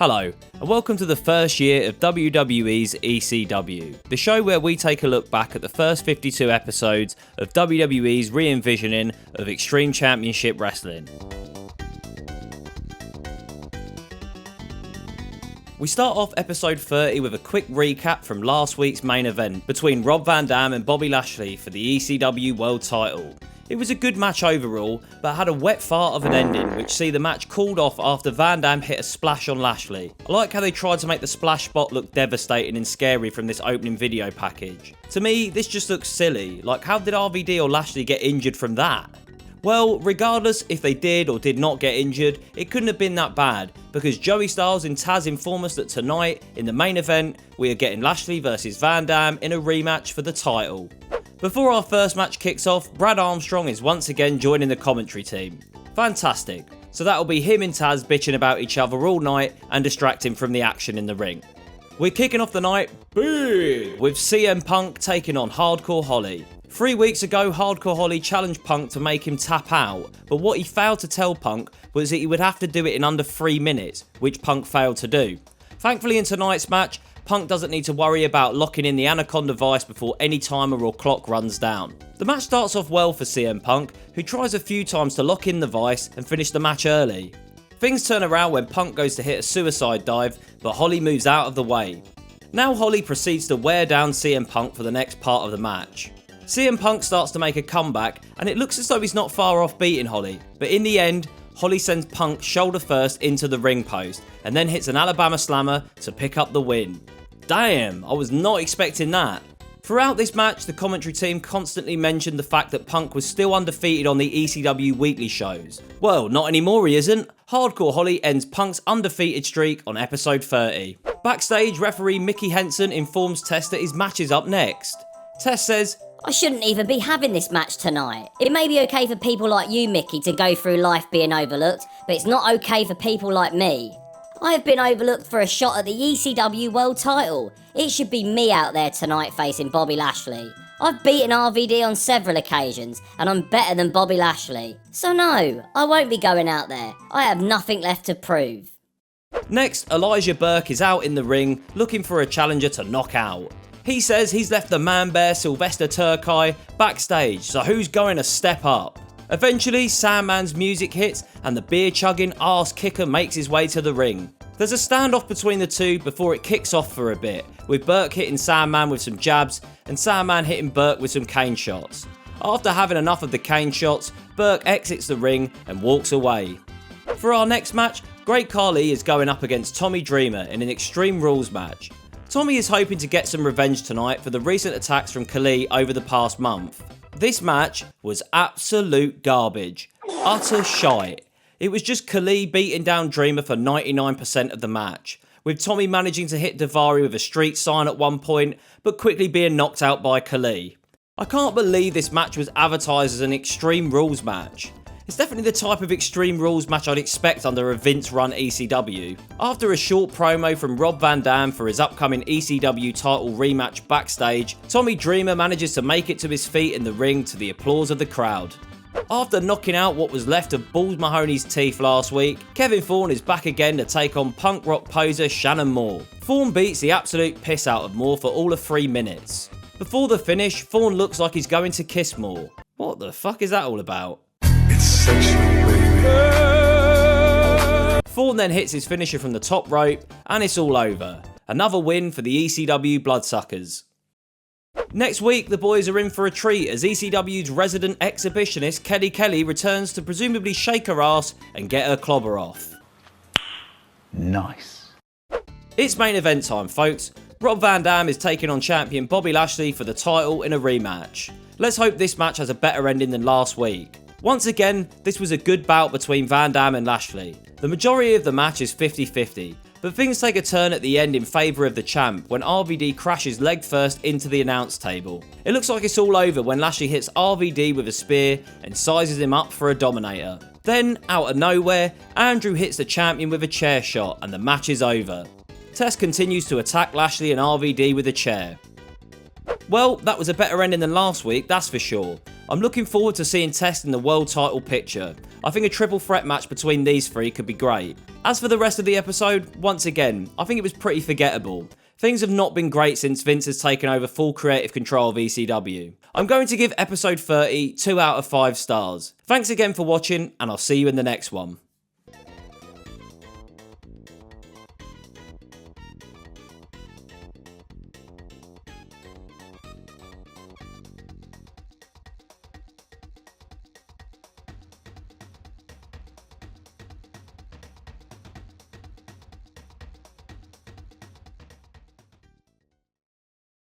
Hello, and welcome to the first year of WWE's ECW, the show where we take a look back at the first 52 episodes of WWE's re-envisioning of Extreme Championship Wrestling. We start off episode 30 with a quick recap from last week's main event between Rob Van Dam and Bobby Lashley for the ECW World title. It was a good match overall, but had a wet fart of an ending which see the match called off after Van Dam hit a splash on Lashley. I like how they tried to make the splash spot look devastating and scary from this opening video package. To me, this just looks silly, like how did RVD or Lashley get injured from that? Well, regardless if they did or did not get injured, it couldn't have been that bad, because Joey Styles and Taz inform us that tonight, in the main event, we are getting Lashley vs Van Dam in a rematch for the title. Before our first match kicks off, Brad Armstrong is once again joining the commentary team. Fantastic. So that'll be him and Taz bitching about each other all night and distracting from the action in the ring. We're kicking off the night big with CM Punk taking on Hardcore Holly. 3 weeks ago, Hardcore Holly challenged Punk to make him tap out, but what he failed to tell Punk was that he would have to do it in under 3 minutes, which Punk failed to do. Thankfully in tonight's match, Punk doesn't need to worry about locking in the Anaconda Vice before any timer or clock runs down. The match starts off well for CM Punk, who tries a few times to lock in the Vice and finish the match early. Things turn around when Punk goes to hit a suicide dive, but Holly moves out of the way. Now Holly proceeds to wear down CM Punk for the next part of the match. CM Punk starts to make a comeback, and it looks as though he's not far off beating Holly, but in the end, Holly sends Punk shoulder first into the ring post, and then hits an Alabama Slammer to pick up the win. Damn, I was not expecting that. Throughout this match, the commentary team constantly mentioned the fact that Punk was still undefeated on the ECW weekly shows. Well, not anymore he isn't. Hardcore Holly ends Punk's undefeated streak on episode 30. Backstage, referee Mickey Henson informs Tess that his match is up next. Tess says, I shouldn't even be having this match tonight. It may be okay for people like you, Mickey, to go through life being overlooked, but it's not okay for people like me. I have been overlooked for a shot at the ECW World title. It should be me out there tonight facing Bobby Lashley. I've beaten RVD on several occasions, and I'm better than Bobby Lashley. So no, I won't be going out there. I have nothing left to prove. Next, Elijah Burke is out in the ring looking for a challenger to knock out. He says he's left the man bear Sylvester Turkai backstage, so who's going to step up? Eventually, Sandman's music hits and the beer-chugging arse kicker makes his way to the ring. There's a standoff between the two before it kicks off for a bit, with Burke hitting Sandman with some jabs and Sandman hitting Burke with some cane shots. After having enough of the cane shots, Burke exits the ring and walks away. For our next match, Great Khali is going up against Tommy Dreamer in an Extreme Rules match. Tommy is hoping to get some revenge tonight for the recent attacks from Khali over the past month. This match was absolute garbage. Utter shite. It was just Khali beating down Dreamer for 99% of the match, with Tommy managing to hit Daivari with a street sign at one point, but quickly being knocked out by Khali. I can't believe this match was advertised as an Extreme Rules match. It's definitely the type of Extreme Rules match I'd expect under a Vince-run ECW. After a short promo from Rob Van Dam for his upcoming ECW title rematch backstage, Tommy Dreamer manages to make it to his feet in the ring to the applause of the crowd. After knocking out what was left of Balls Mahoney's teeth last week, Kevin Thorne is back again to take on punk rock poser Shannon Moore. Thorne beats the absolute piss out of Moore for all of 3 minutes. Before the finish, Thorne looks like he's going to kiss Moore. What the fuck is that all about? Thorne then hits his finisher from the top rope, and it's all over. Another win for the ECW Bloodsuckers. Next week, the boys are in for a treat as ECW's resident exhibitionist Kelly Kelly returns to presumably shake her ass and get her clobber off. Nice. It's main event time, folks. Rob Van Dam is taking on champion Bobby Lashley for the title in a rematch. Let's hope this match has a better ending than last week. Once again, this was a good bout between Van Dam and Lashley. The majority of the match is 50-50, but things take a turn at the end in favour of the champ when RVD crashes leg first into the announce table. It looks like it's all over when Lashley hits RVD with a spear and sizes him up for a dominator. Then, out of nowhere, Andrew hits the champion with a chair shot and the match is over. Tess continues to attack Lashley and RVD with a chair. Well, that was a better ending than last week, that's for sure. I'm looking forward to seeing Test in the world title picture. I think a triple threat match between these three could be great. As for the rest of the episode, once again, I think it was pretty forgettable. Things have not been great since Vince has taken over full creative control of ECW. I'm going to give episode 30 2 out of 5 stars. Thanks again for watching, and I'll see you in the next one.